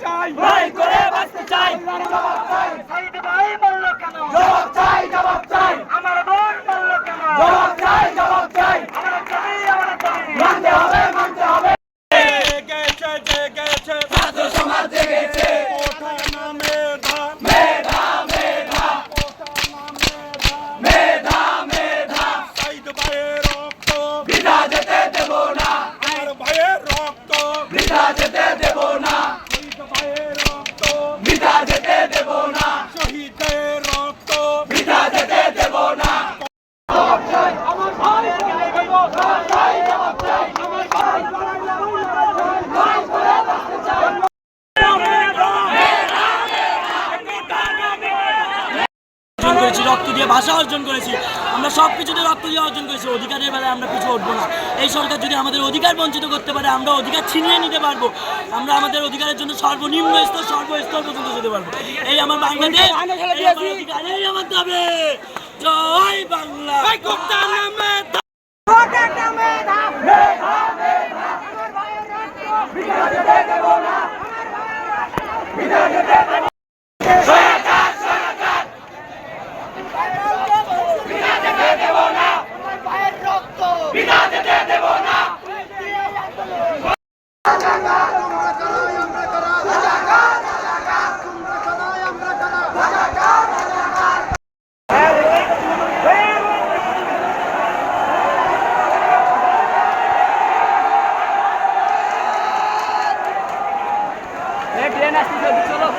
চাই ভাই করে বাঁচতে চাই জবাব চাই শহীদ ভাই মরল কেন জবাব চাই জবাব চাই আমার বোন মরল কেন জবাব চাই জবাব চাই আমার জমি আমার জমি মানতে হবে মানতে হবে জেগেছে জেগেছে ছাত্র সমাজ জেগেছে ওঠা না মেধা মেধা মেধা মেধা মেধা শহীদ ভাইয়ের রক্ত বৃথা যেতে দেব না আমার ভাইয়ের রক্ত বৃথা যেতে দেব না শহীদ ভাইয়ের রক্ত বৃথা যেতে দেব না শহীদের রক্ত বৃথা যেতে দেব না জবাব চাই আমার ভাইয়ের জবাব চাই জবাব চাই আমার ভাই ভাই করে বাঁচতে চাই অর্জন করেছি, রক্ত দিয়ে ভাষা অর্জন করেছি, আমরা সব কিছুতে রক্ত দিয়ে অর্জন করেছি। অধিকারের বেলায় আমরা পিছু উঠবো না। এই সরকার যদি আমাদের অধিকার বঞ্চিত করতে পারে, আমরা অধিকার ছিনিয়ে নিতে পারবো। আমরা আমাদের অধিকারের জন্য সর্বনিম্ন স্তর সর্বস্তর পর্যন্ত যেতে পারবো। এই আমার বাংলাদেশ, এই আমার অধিকার, এই আমার দাবি। জয় বাংলা। বৃথা যেতে দেব না বৃথা যেতে দেব না সরকার সরকার বৃথা যেতে দেব না আমার ভাইয়ের রক্ত বৃথা যেতে দেব না ট্রেন আসছে, চলো।